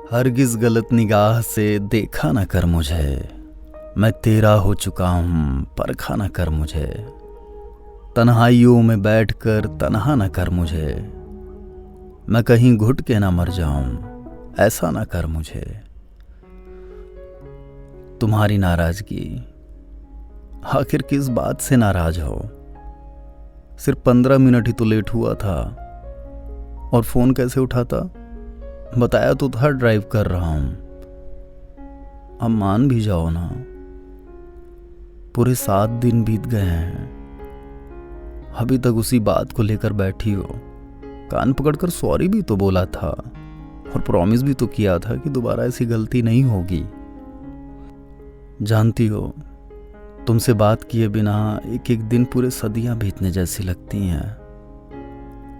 हरगिज गलत निगाह से देखा न कर मुझे, मैं तेरा हो चुका हूँ परखा न कर मुझे। तन्हाइयों में बैठकर तन्हा न कर मुझे, मैं कहीं घुट के ना मर जाऊं ऐसा ना कर मुझे। तुम्हारी नाराजगी, आखिर किस बात से नाराज हो? सिर्फ 15 मिनट ही तो लेट हुआ था और फोन कैसे उठाता? बताया तो था ड्राइव कर रहा हूं। अब मान भी जाओ ना, पूरे 7 दिन बीत गए हैं, अभी तक उसी बात को लेकर बैठी हो। कान पकड़कर सॉरी भी तो बोला था और प्रॉमिस भी तो किया था कि दोबारा ऐसी गलती नहीं होगी। जानती हो, तुमसे बात किए बिना एक एक दिन पूरे सदियां बीतने जैसी लगती हैं।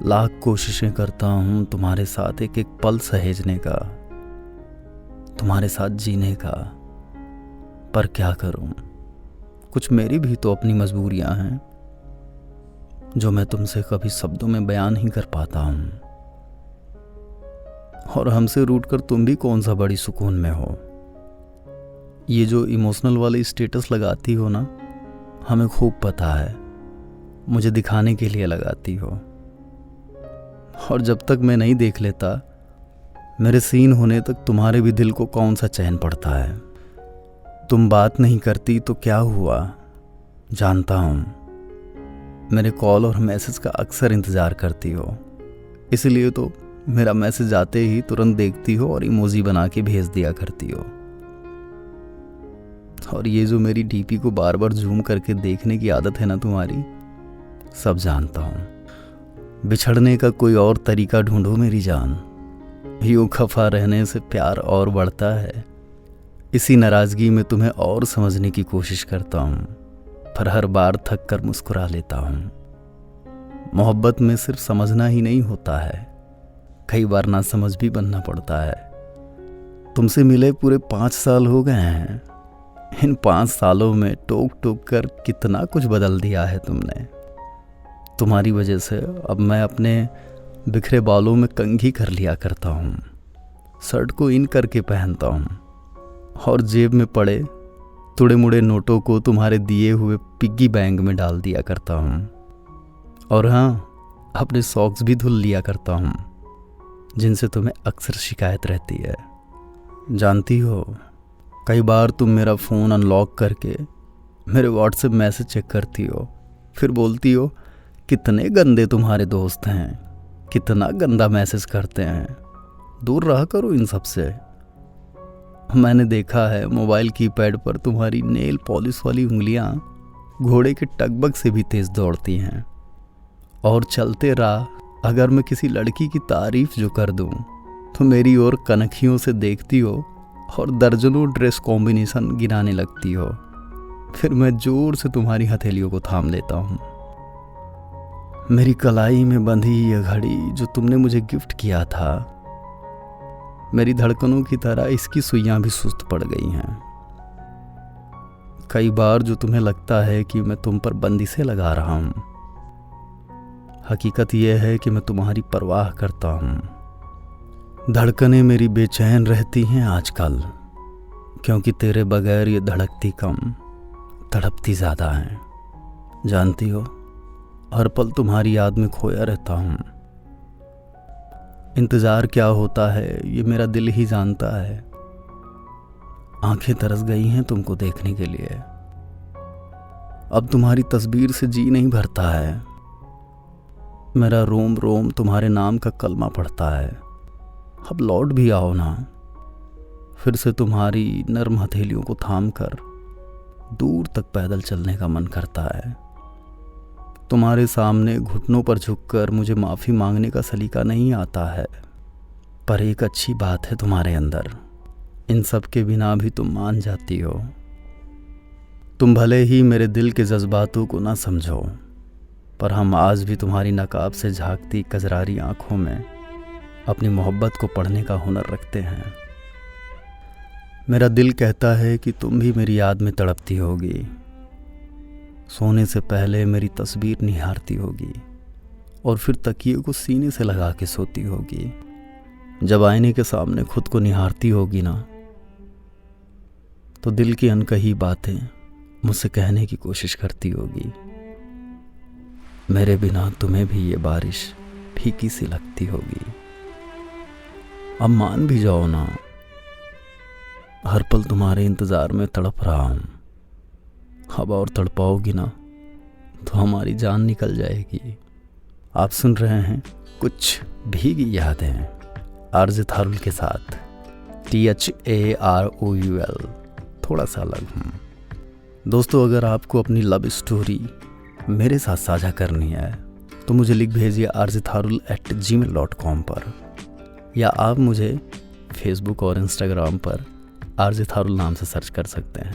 लाख कोशिशें करता हूं तुम्हारे साथ एक एक पल सहेजने का, तुम्हारे साथ जीने का, पर क्या करूं, कुछ मेरी भी तो अपनी मजबूरियां हैं जो मैं तुमसे कभी शब्दों में बयान नहीं कर पाता हूं। और हमसे रूठकर तुम भी कौन सा बड़ी सुकून में हो। ये जो इमोशनल वाले स्टेटस लगाती हो ना, हमें खूब पता है, मुझे दिखाने के लिए लगाती हो। और जब तक मैं नहीं देख लेता, मेरे सीन होने तक तुम्हारे भी दिल को कौन सा चैन पड़ता है। तुम बात नहीं करती तो क्या हुआ, जानता हूं। मेरे कॉल और मैसेज का अक्सर इंतज़ार करती हो, इसलिए तो मेरा मैसेज आते ही तुरंत देखती हो और इमोजी बना के भेज दिया करती हो। और ये जो मेरी डीपी को बार बार जूम करके देखने की आदत है ना तुम्हारी, सब जानता हूँ। बिछड़ने का कोई और तरीका ढूंढो मेरी जान, यूं खफा रहने से प्यार और बढ़ता है। इसी नाराज़गी में तुम्हें और समझने की कोशिश करता हूँ, पर हर बार थक कर मुस्कुरा लेता हूँ। मोहब्बत में सिर्फ समझना ही नहीं होता है, कई बार ना समझ भी बनना पड़ता है। तुमसे मिले पूरे 5 साल हो गए हैं। इन 5 सालों में टोक टोक कर कितना कुछ बदल दिया है तुमने। तुम्हारी वजह से अब मैं अपने बिखरे बालों में कंघी कर लिया करता हूँ, शर्ट को इन करके पहनता हूँ और जेब में पड़े तुड़े मुड़े नोटों को तुम्हारे दिए हुए पिग्गी बैंक में डाल दिया करता हूँ। और हाँ, अपने सॉक्स भी धुल लिया करता हूँ, जिनसे तुम्हें अक्सर शिकायत रहती है। जानती हो, कई बार तुम मेरा फ़ोन अनलॉक करके मेरे व्हाट्सएप मैसेज चेक करती हो, फिर बोलती हो कितने गंदे तुम्हारे दोस्त हैं, कितना गंदा मैसेज करते हैं, दूर रहा करो इन सब से। मैंने देखा है मोबाइल कीपैड पर तुम्हारी नेल पॉलिश वाली उंगलियां घोड़े के टगबग से भी तेज दौड़ती हैं। और चलते राह अगर मैं किसी लड़की की तारीफ जो कर दूं तो मेरी ओर कनखियों से देखती हो और दर्जनों ड्रेस कॉम्बिनेशन गिनाने लगती हो। फिर मैं जोर से तुम्हारी हथेलियों को थाम लेता हूँ। मेरी कलाई में बंधी यह घड़ी जो तुमने मुझे गिफ्ट किया था, मेरी धड़कनों की तरह इसकी सुइयां भी सुस्त पड़ गई हैं। कई बार जो तुम्हें लगता है कि मैं तुम पर बंदिशें लगा रहा हूं, हकीकत यह है कि मैं तुम्हारी परवाह करता हूं। धड़कनें मेरी बेचैन रहती हैं आजकल, क्योंकि तेरे बगैर ये धड़कती कम, तड़पती ज़्यादा हैं। जानती हो, हर पल तुम्हारी याद में खोया रहता हूं। इंतज़ार क्या होता है ये मेरा दिल ही जानता है। आंखें तरस गई हैं तुमको देखने के लिए। अब तुम्हारी तस्वीर से जी नहीं भरता है। मेरा रोम रोम तुम्हारे नाम का कलमा पढ़ता है। अब लौट भी आओ ना, फिर से तुम्हारी नर्म हथेलियों को थाम कर दूर तक पैदल चलने का मन करता है। तुम्हारे सामने घुटनों पर झुककर मुझे माफ़ी मांगने का सलीका नहीं आता है, पर एक अच्छी बात है तुम्हारे अंदर, इन सब के बिना भी तुम मान जाती हो। तुम भले ही मेरे दिल के जज्बातों को ना समझो, पर हम आज भी तुम्हारी नकाब से झांकती कजरारी आंखों में अपनी मोहब्बत को पढ़ने का हुनर रखते हैं। मेरा दिल कहता है कि तुम भी मेरी याद में तड़पती होगी, सोने से पहले मेरी तस्वीर निहारती होगी और फिर तकिए को सीने से लगा के सोती होगी। जब आईने के सामने खुद को निहारती होगी ना, तो दिल की अनकही बातें मुझसे कहने की कोशिश करती होगी। मेरे बिना तुम्हें भी ये बारिश फीकी सी लगती होगी। अब मान भी जाओ ना, हर पल तुम्हारे इंतजार में तड़प रहा हूं। अब और तड़पाओगी ना तो हमारी जान निकल जाएगी। आप सुन रहे हैं कुछ भीगी यादें आरजे थारुल के साथ, THAROUL, थोड़ा सा अलग हूँ। दोस्तों, अगर आपको अपनी लव स्टोरी मेरे साथ साझा करनी है तो मुझे लिख भेजिए rjtharul@gmail.com पर, या आप मुझे फेसबुक और इंस्टाग्राम पर आरजे थारुल नाम से सर्च कर सकते हैं।